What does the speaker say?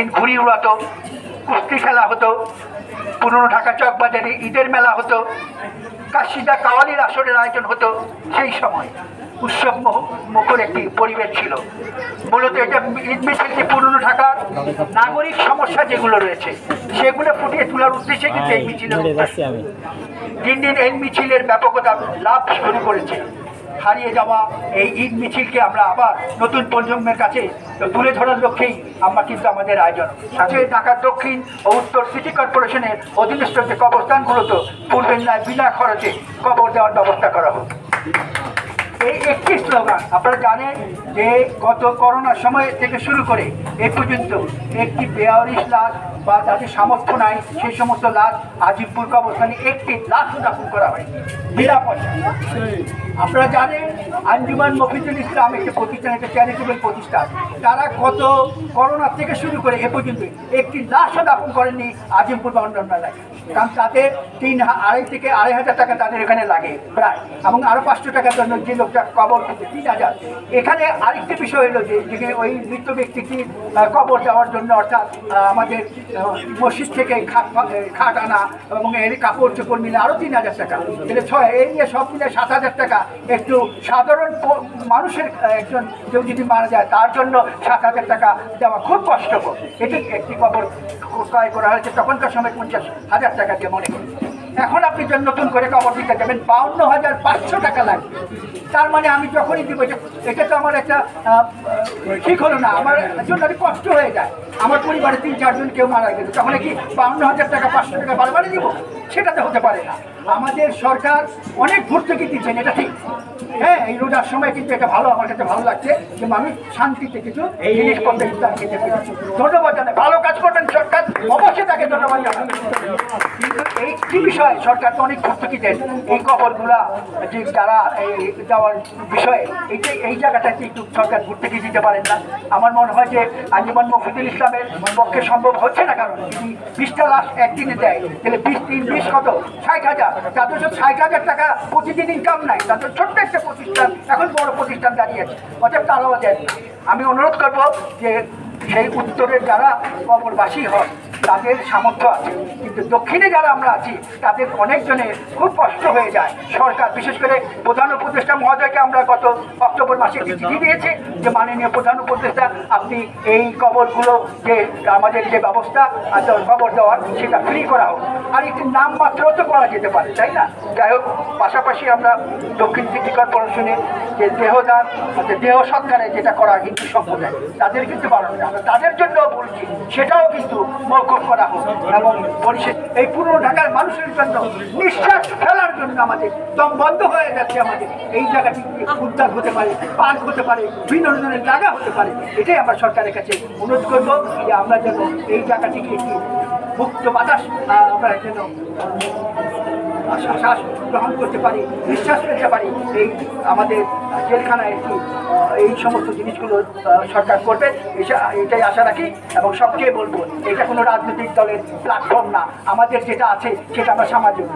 দিন ঘুড়ি উড়াতো, কুস্তি খেলা হতো, পুরনো ঢাকা চকবাজারে ঈদের মেলা হতো, কাশিদা কাওয়ালির আসরের আয়োজন হতো। সেই সময় উৎসব মুখর একটি পরিবেশ ছিল। মূলত এটা ঈদ মিছিলটি পুরনো ঢাকার নাগরিক সমস্যা যেগুলো রয়েছে সেগুলো ফুটিয়ে তোলার উদ্দেশ্যে কিন্তু এই মিছিলের দিন দিন এই মিছিলের ব্যাপকতা লাভ শুরু করেছে। হারিয়ে যাওয়া এই ঈদ মিছিলকে আমরা আবার নতুন প্রজন্মের কাছে তুলে ধরার লক্ষ্যেই আমরা কিন্তু আমাদের আয়োজন। সাথে ঢাকা দক্ষিণ ও উত্তর সিটি কর্পোরেশনের অধীনস্থ যে কবরস্থানগুলোতে পূর্বের ন্যায় বিনা খরচে কবর দেওয়ার ব্যবস্থা করা হোক। এই একটি স্লোগান। আপনারা জানেন যে গত করোনার সময় থেকে শুরু করে এ পর্যন্ত একটি বেয়ারিশ লাশ বা যাদের সামর্থ্য নাই সেই সমস্ত লাশ আজিমপুর কবরস্থানে একটি লাশ দাফন করা হয় বিনা পয়সা। আপনারা জানেন আঞ্জুমান মফিজুল ইসলাম একটি প্রতিষ্ঠান, একটা চ্যারিটেবল প্রতিষ্ঠান, তারা গত করোনা থেকে শুরু করে এ পর্যন্ত একটি লাশও দাফন করেননি আজিমপুর বন্ডনা লাগে। কারণ তাদের 2,500 থেকে 2,500 টাকা তাদের এখানে লাগে প্রায়, এবং আরও 500 টাকার জন্য যে লোকটা কবর করছে 3,000। এখানে আরেকটি বিষয় হলো যে ওই মৃত ব্যক্তিটি কবর দেওয়ার জন্য অর্থাৎ আমাদের মসজিদ থেকে খাট আনা এবং এর কাপড় চোপড় মিলে আরও 3,000 টাকা, তাহলে 6, এই নিয়ে সব মিলে 7,000 টাকা। একটু সাধারণ মানুষের একজন কেউ যদি মারা যায় তার জন্য 7,000 টাকা দেওয়া খুব কষ্টকর। এটি একটি কবর ক্রয় করা হয়েছে তখনকার সময় 50,000 টাকা দিয়ে মনে করি। এখন আপনি নতুন করে কবর দিতে যাবেন 52,500 টাকা লাগবে। তার মানে আমি যখনই দিব এটা তো আমার একটা ঠিক হলো না, আমার জন্য কষ্ট হয়ে যায়। আমার পরিবারে 3-4 জন কেউ মারা গেছে, তখন কি 52,000 টাকা 500 টাকা বারবারই দিব? সেটা তো হতে পারে না। আমাদের সরকার অনেক ভর্তুকি দিচ্ছেন, এটা ঠিক। হ্যাঁ, এই রোজার সময় কিন্তু এটা ভালো, আমার কাছে ভালো লাগছে যে মানুষ শান্তিতে কিছু জিনিসপত্র ইফতার খেতে পেরেছে। ধন্যবাদ জানাই, ভালো কাজ করবেন সরকার, অবশ্যই তাকে ধন্যবাদ জানাবেন। কিন্তু এই বিষয়ে সরকার তো অনেক ভর্তুকি দেন এই কবরগুলা যে যারা যাওয়ার বিষয়ে এই জায়গাটাতে একটু সরকার ভর্তুকি দিতে পারেন না। আমার মনে হয় যে আঞ্জুমান মফিজুল ইসলামের পক্ষে সম্ভব হচ্ছে না, কারণ যদি 20টা লাশ একদিনে দেয় তাহলে 20 × 3 = 20 কত 60,000। তাদের 60,000 টাকা প্রতিদিন ইনকাম নাই, তাদের ছোট্ট একটা প্রতিষ্ঠান, এখন বড় প্রতিষ্ঠান দাঁড়িয়েছে, অতএব তারাও দেন না। আমি অনুরোধ করব যে সেই উত্তরের যারা কবরবাসী হয় তাদের সামর্থ্য আছে, কিন্তু দক্ষিণে যারা আমরা আছি তাদের অনেকজনের খুব কষ্ট হয়ে যায়। সরকার বিশেষ করে প্রধান উপদেষ্টা মহোদয়কে আমরা গত অক্টোবর মাসে চিঠি দিয়েছি যে মাননীয় প্রধান উপদেষ্টা আপনি এই কবরগুলো যে আমাদের যে ব্যবস্থা কবর দেওয়ার সেটা ফ্রি করা হোক, আর একটি নামমাত্রও তো করা যেতে পারে, তাই না? যাই হোক, পাশাপাশি আমরা দক্ষিণ সিটি কর্পোরেশনে যে দেহদান দেহ সৎকারে যেটা করা হিন্দু সম্প্রদায় তাদের কিন্তু বাড়ানো যায়, আমরা তাদের জন্য বলছি সেটাও কিন্তু মৌকুফ করা হোক। এবং পরিশেষ এই পুরনো ঢাকার মানুষের জন্য নিঃশ্বাস ফেলার জন্য আমাদের দম বন্ধ হয়ে যাচ্ছে, আমাদের এই জায়গাটি উদ্যান হতে পারে, পার্ক হতে পারে, বিনোদনের জায়গা হতে পারে। এটাই আমরা সরকারের কাছে অনুরোধ করবো যে আমরা যেন এই জায়গাটিকে একটি মুক্ত বাতাস আমরা যেন শ্বাস গ্রহণ করতে পারি, নিঃশ্বাস ফেলতে পারি। এই আমাদের জেলখানায় একটু এই সমস্ত জিনিসগুলো সরকার করবে, এটাই আশা রাখি। এবং সবচেয়ে বলবো, এটা কোনো রাজনৈতিক দলের প্ল্যাটফর্ম না, আমাদের যেটা আছে সেটা আমরা সামাজিক